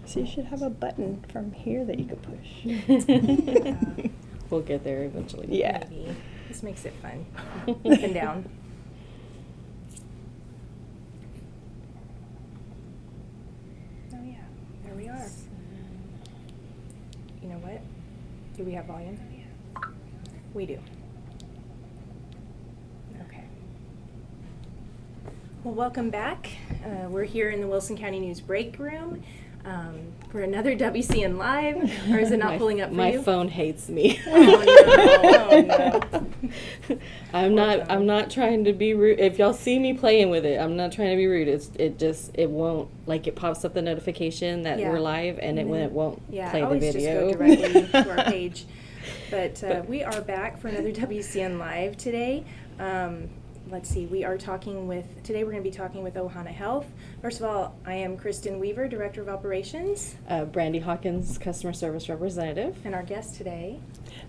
So you should have a button from here that you could push. Yeah, We'll get there eventually. Yeah. maybe. This makes it fun. Up and down. Oh yeah, there we are. You know what? Do we have volume? We do. Okay. Well, welcome back. We're here in the Wilson County News break room for another WCN Live. Or is it not pulling up for my you? phone hates me. Oh no! I'm not trying to be rude. If y'all see me playing with it, I'm not trying to be rude. It won't, like, it pops up the notification that Yeah. we're live, and it won't Yeah, play the always video. just go directly to our page. But we are back for another WCN Live today. Let's see, today we're going to be talking with Ohana Health. First of all, I am Kristen Weaver, Director of Operations. Brandy Hawkins, Customer Service Representative. And our guest today.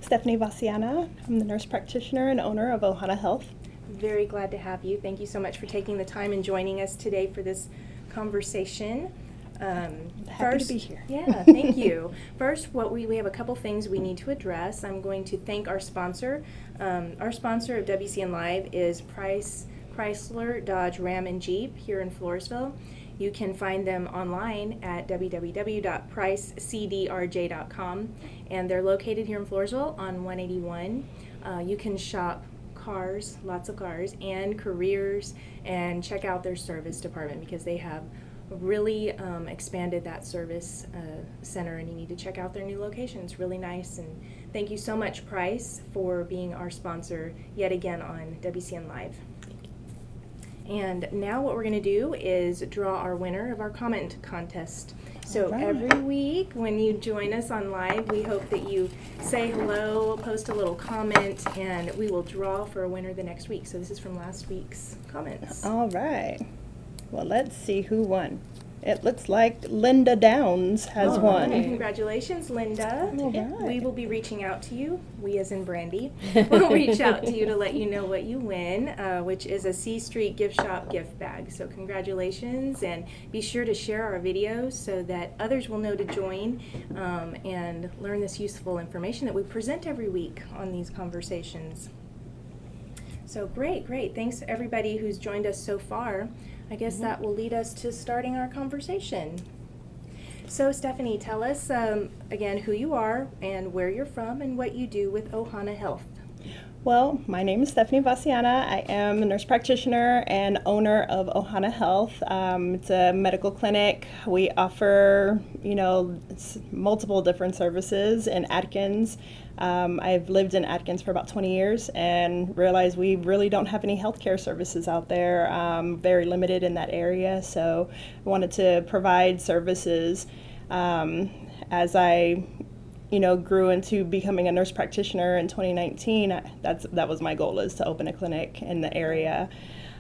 Stephanie Vacianna. I'm the nurse practitioner and owner of Ohana Health. Very glad to have you. Thank you so much for taking the time and joining us today for this conversation. Happy to be here. Yeah, thank you. First, we have a couple things we need to address. I'm going to thank our sponsor. Our sponsor of WCN Live is Chrysler, Dodge, Ram, and Jeep here in Floresville. You can find them online at www.pricecdrj.com, and they're located here in Floresville on 181. You can shop cars, lots of cars, and careers, and check out their service department because they have really expanded that service center, and you need to check out their new location. It's really nice, and thank you so much, Price, for being our sponsor yet again on WCN Live. And now what we're going to do is draw our winner of our comment contest. So Alright. every week when you join us on live, we hope that you say hello, post a little comment, and we will draw for a winner the next week. So this is from last week's comments. All right. Well, let's see who won. It looks like Linda Downs has Oh, won. Congratulations, Linda. All right. We will be reaching out to you, we as in Brandy, will reach out to you to let you know what you win, which is a C Street Gift Shop gift bag. So congratulations, and be sure to share our videos so that others will know to join and learn this useful information that we present every week on these conversations. So great. Thanks to everybody who's joined us so far. I guess that will lead us to starting our conversation. So Stephanie, tell us again who you are and where you're from and what you do with Ohana Health. Well, my name is Stephanie Vacianna. I am a nurse practitioner and owner of Ohana Health. It's a medical clinic. We offer, multiple different services in Adkins. I've lived in Adkins for about 20 years and realized we really don't have any healthcare services out there, very limited in that area. So I wanted to provide services as I grew into becoming a nurse practitioner in 2019. That was my goal, is to open a clinic in the area.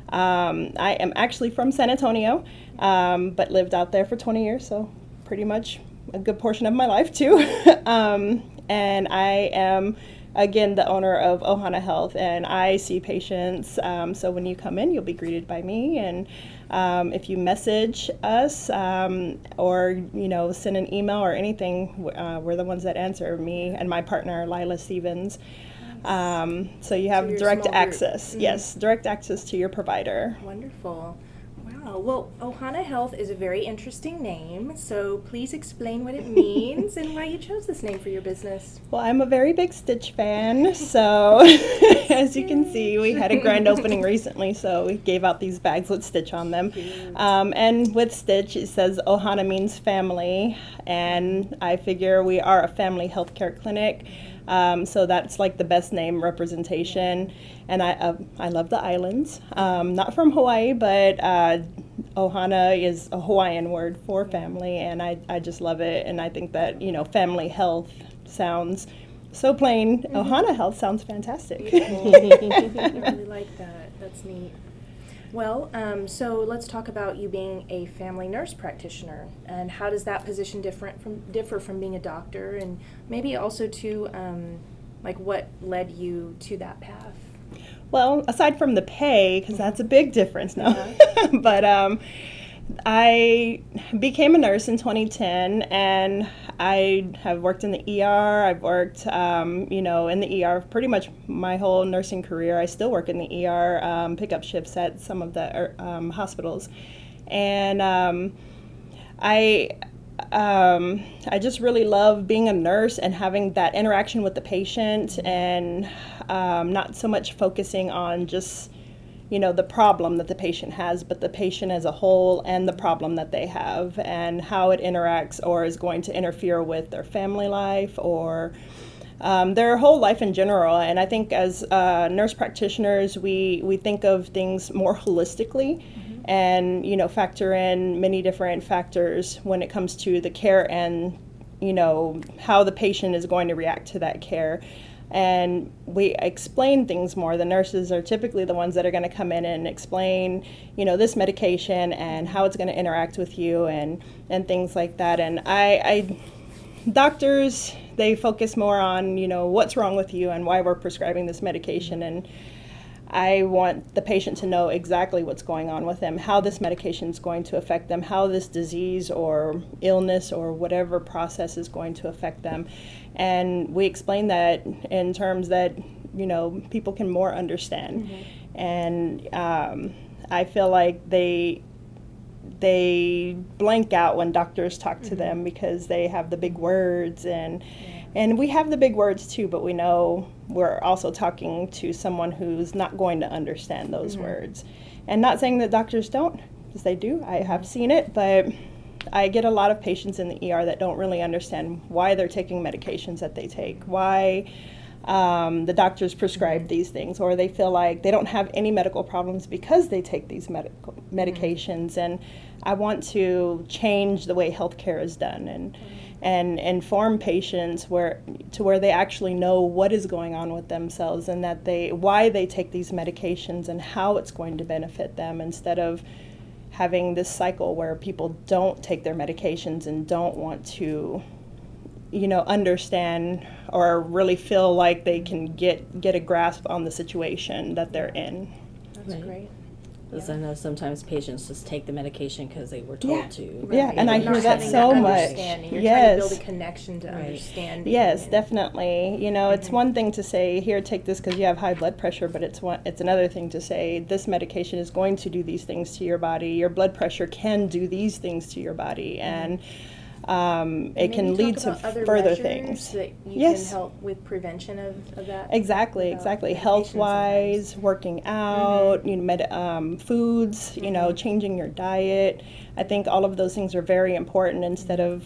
I am actually from San Antonio, but lived out there for 20 years, so pretty much a good portion of my life too. And I am, again, the owner of Ohana Health, and I see patients. So when you come in, you'll be greeted by me, and if you message us or send an email or anything, we're the ones that answer, me and my partner, Lila Stevens. So you have you're a direct small group. access. Mm-hmm. Yes, direct access to your provider. Wonderful. Wow. Well, Ohana Health is a very interesting name, so please explain what it means and why you chose this name for your business. Well, I'm a very big Stitch fan, so as you can see, we had a grand opening recently, so we gave out these bags with Stitch on them. And with Stitch, it says Ohana means family, and I figure we are a family healthcare clinic, so that's like the best name representation. And I love the islands, not from Hawaii, but Ohana is a Hawaiian word for family, and I just love it. And I think that, family health sounds so plain. Mm-hmm. Ohana Health sounds fantastic. Beautiful. I really like that. That's neat. Well, so let's talk about you being a family nurse practitioner, and how does that position differ from being a doctor, and maybe also to what led you to that path? Well, aside from the pay, because that's a big difference now, but I became a nurse in 2010, and I have worked in the ER. I've worked, in the ER pretty much my whole nursing career. I still work in the ER, pick up shifts at some of the hospitals, and I just really love being a nurse and having that interaction with the patient, and not so much focusing on just the problem that the patient has, but the patient as a whole and the problem that they have and how it interacts or is going to interfere with their family life or their whole life in general. And I think as nurse practitioners, we think of things more holistically, and factor in many different factors when it comes to the care and how the patient is going to react to that care. And we explain things more. The nurses are typically the ones that are going to come in and explain, this medication and how it's going to interact with you and things like that. And doctors, they focus more on, what's wrong with you and why we're prescribing this medication. And I want the patient to know exactly what's going on with them, how this medication is going to affect them, how this disease or illness or whatever process is going to affect them. And we explain that in terms that, people can more understand. And I feel like they blank out when doctors talk to them because they have the big words, and we have the big words too, but we know we're also talking to someone who's not going to understand those words. And not saying that doctors don't, because they do. I have seen it, but I get a lot of patients in the ER that don't really understand why they're taking medications that they take, why the doctors prescribe these things, or they feel like they don't have any medical problems because they take these medications. And I want to change the way healthcare is done and inform patients where they actually know what is going on with themselves and that why they take these medications and how it's going to benefit them, instead of having this cycle where people don't take their medications and don't want to understand or really feel like they can get a grasp on the situation that they're in. That's great. Because I know sometimes patients just take the medication because they were told to. Right. Yeah, and I hear that having so much. understanding. You're Yes. trying to build a connection to understanding. Yes, definitely. It's one thing to say, here, take this because you have high blood pressure, but it's another thing to say, this medication is going to do these things to your body. Your blood pressure can do these things to your body, and it can lead to further things. That you can help with prevention of that. Exactly. Health-wise, working out, foods, changing your diet. I think all of those things are very important instead of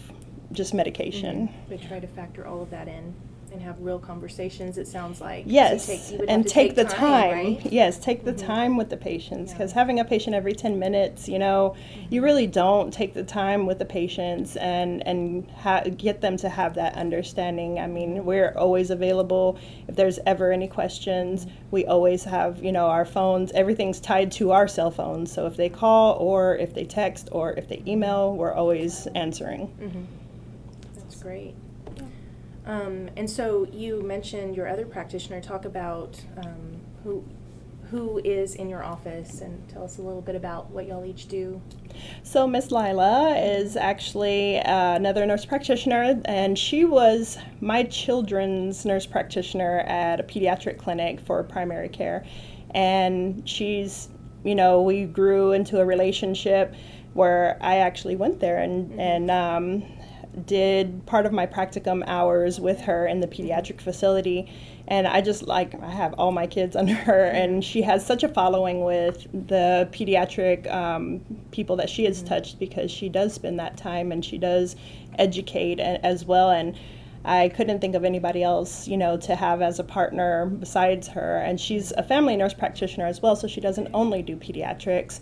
just medication. But try to factor all of that in and have real conversations, it sounds like. Yes, So you would and have to take the time. right? Yes, take the time with the patients, because having a patient every 10 minutes, you really don't take the time with the patients and get them to have that understanding. I mean, we're always available. If there's ever any questions, we always have, our phones. Everything's tied to our cell phones. So if they call or if they text or if they email, we're always answering. That's great. And so you mentioned your other practitioner. Talk about who is in your office, and tell us a little bit about what y'all each do. So Miss Lila is actually another nurse practitioner, and she was my children's nurse practitioner at a pediatric clinic for primary care. And she's, we grew into a relationship where I actually went there and did part of my practicum hours with her in the pediatric facility. And I have all my kids under her, and she has such a following with the pediatric people that she has touched, because she does spend that time and she does educate as well. And I couldn't think of anybody else, to have as a partner besides her. And she's a family nurse practitioner as well, so she doesn't only do pediatrics.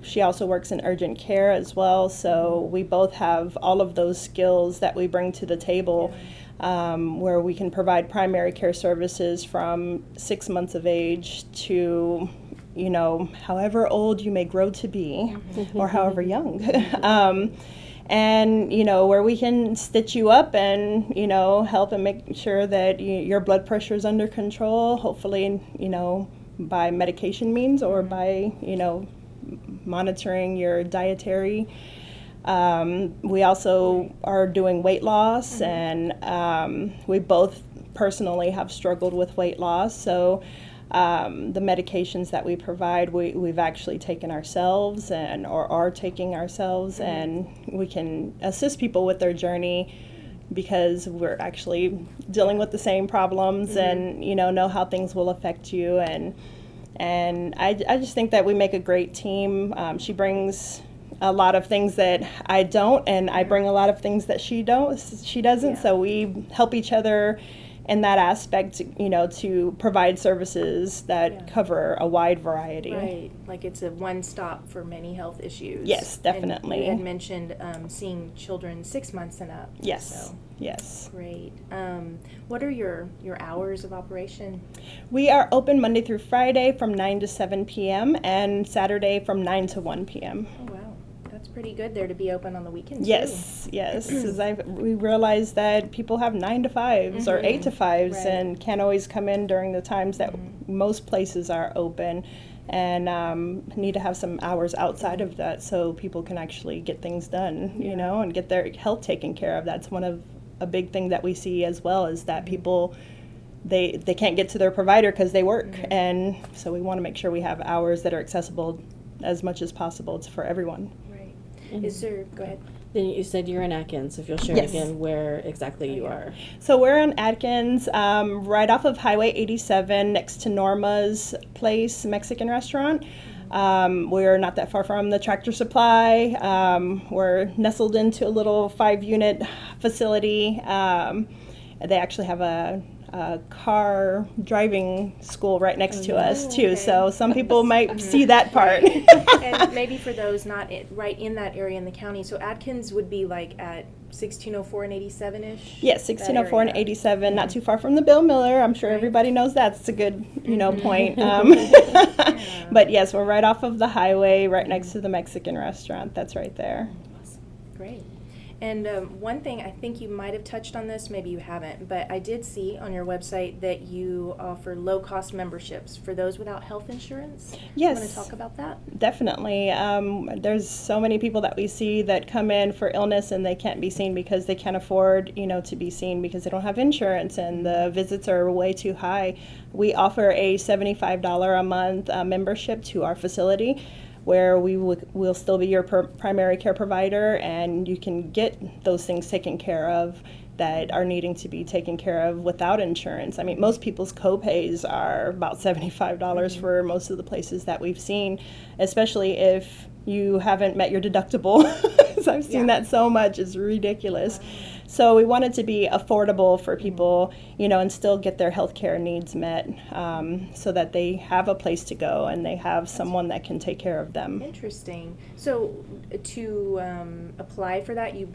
She also works in urgent care as well, so we both have all of those skills that we bring to the table, where we can provide primary care services from 6 months of age to, however old you may grow to be, or however young. And, where we can stitch you up and, help and make sure that your blood pressure is under control, hopefully, by medication means or by, monitoring your dietary. We also are doing weight loss, and we both personally have struggled with weight loss. So the medications that we provide, we've actually taken ourselves or are taking ourselves, and we can assist people with their journey because we're actually dealing with the same problems and know how things will affect you. And I just think that we make a great team. She brings a lot of things that I don't, and I bring a lot of things that she doesn't. So we help each other in that aspect, to provide services that cover a wide variety. Right, like it's a one-stop for many health issues. Yes, definitely. And you had mentioned seeing children 6 months and up. Yes, so. yes. Great. What are your hours of operation? We are open Monday through Friday from 9 to 7 p.m. and Saturday from 9 to 1 p.m. Oh, wow. That's pretty good there to be open on the weekends. Yes, yes. We realize that people have 9 to 5s or 8 to 5s and can't always come in during the times that most places are open, and need to have some hours outside of that so people can actually get things done, and get their health taken care of. That's one of a big thing that we see as well, is that people they can't get to their provider because they work, and so we want to make sure we have hours that are accessible as much as possible for everyone. Is there, go ahead. Then you said you're in Adkins, so if you'll share again where exactly you are. So we're in Adkins, right off of Highway 87, next to Norma's Place Mexican restaurant. We're not that far from the Tractor Supply. We're nestled into a little 5-unit facility. They actually have a car driving school right next to us too, so some people might see that part. And maybe for those not right in that area in the county, so Adkins would be like at 1604 and 87-ish? Yes, 1604 and 87, not too far from the Bill Miller. I'm sure everybody knows that's a good, point. But yes, we're right off of the highway, right next to the Mexican restaurant. That's right there. Great. And one thing, I think you might have touched on this, maybe you haven't, but I did see on your website that you offer low-cost memberships for those without health insurance. Yes. Want to talk about that? Definitely. There's so many people that we see that come in for illness and they can't be seen because they can't afford, to be seen because they don't have insurance and the visits are way too high. We offer a $75 a month membership to our facility, where we'll still be your primary care provider, and you can get those things taken care of that are needing to be taken care of without insurance. I mean, most people's co-pays are about $75 for most of the places that we've seen, especially if you haven't met your deductible. So I've seen that so much, it's ridiculous. So we want it to be affordable for people, and still get their healthcare needs met, so that they have a place to go and they have someone that can take care of them. Interesting. So to apply for that, you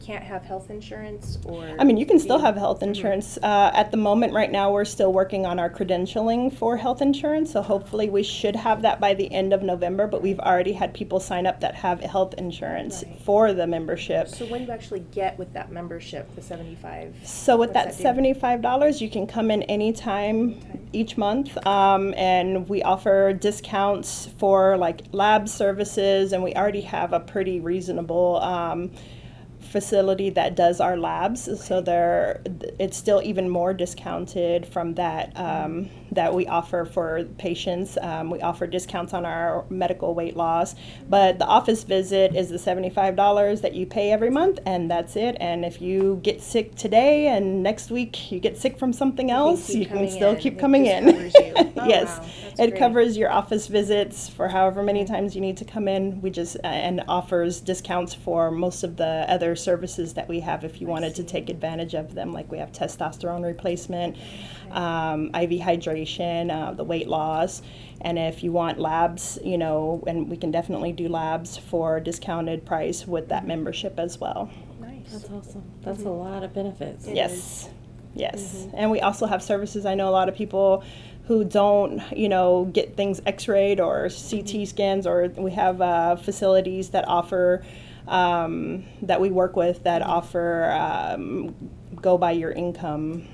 can't have health insurance, or? I mean, you can still have health insurance. At the moment, right now, we're still working on our credentialing for health insurance, so hopefully we should have that by the end of November, but we've already had people sign up that have health insurance for the membership. So what do you actually get with that membership, the $75? So with that $75, you can come in anytime each month, and we offer discounts for like lab services, and we already have a pretty reasonable facility that does our labs, so it's still even more discounted from that that we offer for patients. We offer discounts on our medical weight loss, but the office visit is the $75 that you pay every month, and that's it. And if you get sick today and next week you get sick from something else, you can still keep coming in. Yes, it covers your office visits for however many times you need to come in. We just and offers discounts for most of the other services that we have if you wanted to take advantage of them. Like we have testosterone replacement, IV hydration, the weight loss, and if you want labs, and we can definitely do labs for a discounted price with that membership as well. Nice. That's awesome. That's a lot of benefits. Yes. And we also have services. I know a lot of people who don't, get things x-rayed or CT scans, or we have facilities that offer, that we work with that offer go by your income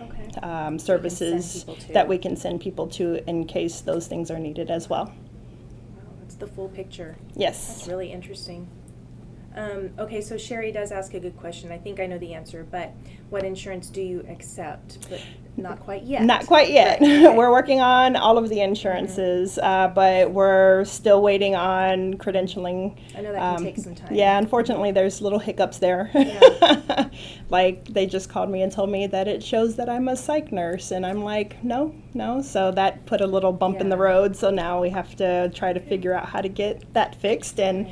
services that we can send people to in case those things are needed as well. Wow, the full picture. Yes. That's really interesting. Okay, so Sherry does ask a good question. I think I know the answer, but what insurance do you accept? But not quite yet. Not quite yet. Right, okay. We're working on all of the insurances, but we're still waiting on credentialing. I know that can take some time. Yeah, unfortunately, there's little hiccups there. Yeah. Like, they just called me and told me that it shows that I'm a psych nurse, and I'm like, no. So that put a little bump in the Yeah. road, so now we have to try to figure out how to get that fixed, and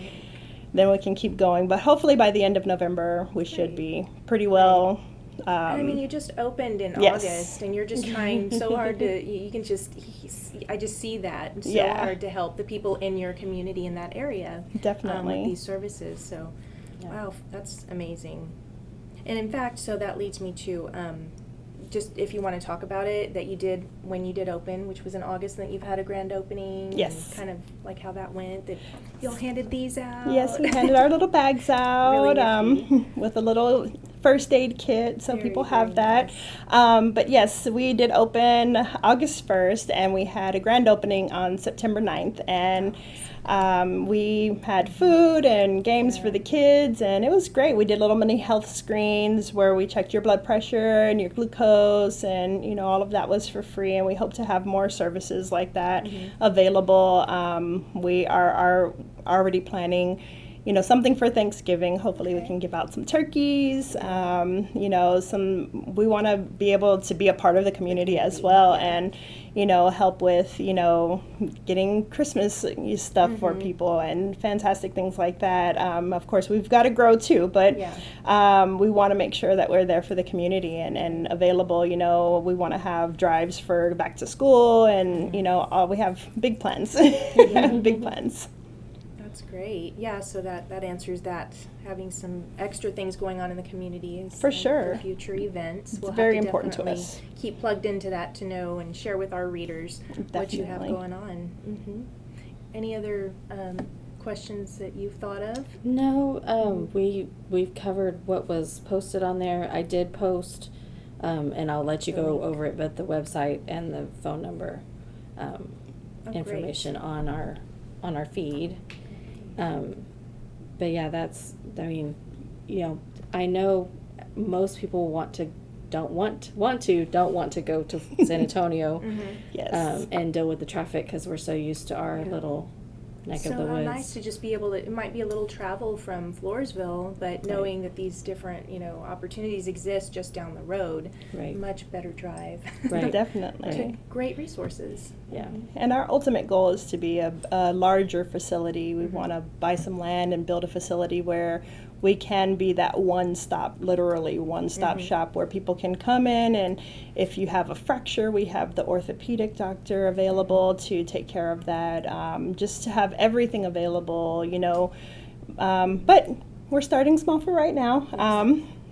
then we can keep going. But hopefully by the end of November, we should be pretty well. I mean, you just opened in Yes. August, and you're just trying so hard to. You can just. I just see that so Yeah. hard to help the people in your community in that area. Definitely. With these services. So, Yeah. wow, that's amazing. And in fact, so that leads me to just if you want to talk about it that you did when you did open, which was in August, that you've had a grand opening. Yes. And kind of like how that went. That y'all handed these out. Yes, we handed our little bags out nifty. with a little first aid kit, so Very, people have very that. nice. But yes, we did open August 1st, and we had a grand opening on September 9th, and we had food and games for the kids, and it was great. We did little mini health screens where we checked your blood pressure and your glucose, and all of that was for free, and we hope to have more services like that available. We are already planning something for Thanksgiving. Hopefully we can give out some turkeys. We want to be able to be a part of the community as well, and help with getting Christmas stuff for people and fantastic things like that. Of course, we've got to grow too, but we want to make sure that we're there for the community and available. We want to have drives for back to school, and we have big plans. Big plans. That's great. Yeah, so that answers that. Having some extra things going on in the community is For sure. for future events. It's very important to definitely us. Keep plugged into that to know and share with our readers what you have Definitely. going on. Any other questions that you've thought of? No, we've covered what was posted on there. I did post, and I'll let you go over it, but the website and the phone number information on our feed. But yeah, I know most people don't want to go to San Antonio Yes. and deal with the traffic because we're so used to our little neck So of the how woods. nice to just be able to, it might be a little travel from Floresville, but knowing that these different, opportunities exist just down the road, Right. much better drive. Right. Definitely. To great resources. Yeah. And our ultimate goal is to be a larger facility. We want to buy some land and build a facility where we can be that literally one-stop shop where people can come in, and if you have a fracture, we have the orthopedic doctor available to take care of that, just to have everything available, but we're starting small for right now.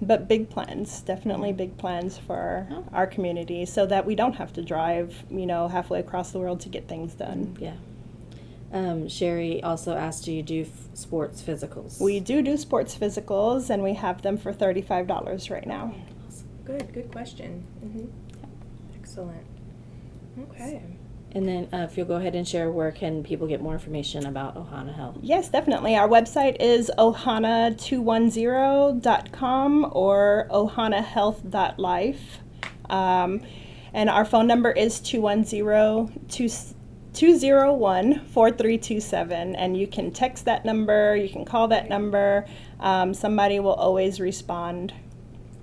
But big plans, definitely big plans for our community, so that we don't have to drive, halfway across the world to get things done. Yeah. Sherry also asked, do you do sports physicals? We do sports physicals, and we have them for $35 right now. Good question. Excellent. Okay. And then if you'll go ahead and share, where can people get more information about Ohana Health? Yes, definitely. Our website is ohana210.com or ohanahealth.life. And our phone number is 201-4327, and you can text that number, you can call that number. Somebody will always respond.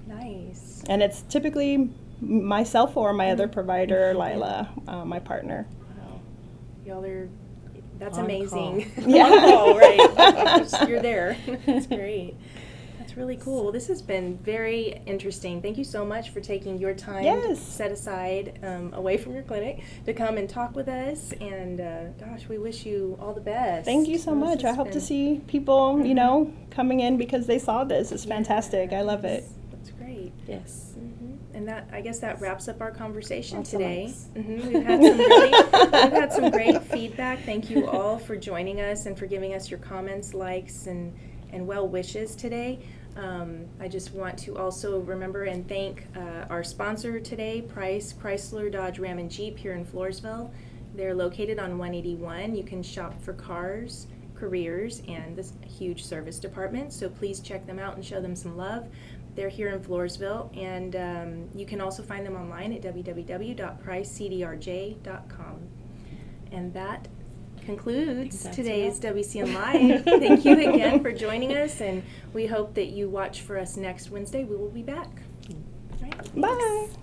Nice. And it's typically myself or my other provider, Lila, my partner. Wow. Y'all are, that's On amazing. call. Yeah. On call, right. You're there. That's great. That's really cool. Well, this has been very interesting. Thank you so much for taking your time Yes. set aside away from your clinic to come and talk with us. And gosh, we wish you all the best. Thank you so This much. I has hope to been- see people, coming in because they saw this. It's fantastic. I love it. That's great. Yes. And I guess that wraps up our conversation Lots of today. likes. We've had some great feedback. Thank you all for joining us and for giving us your comments, likes, and well wishes today. I just want to also remember and thank our sponsor today, Price Chrysler Dodge Ram and Jeep here in Floresville. They're located on 181. You can shop for cars, careers, and this huge service department. So please check them out and show them some love. They're here in Floresville, and you can also find them online at www.pricecdrj.com. And that concludes today's WCN Live. Thank you again for joining us, and we hope that you watch for us next Wednesday. We will be back. All right, Bye. thanks.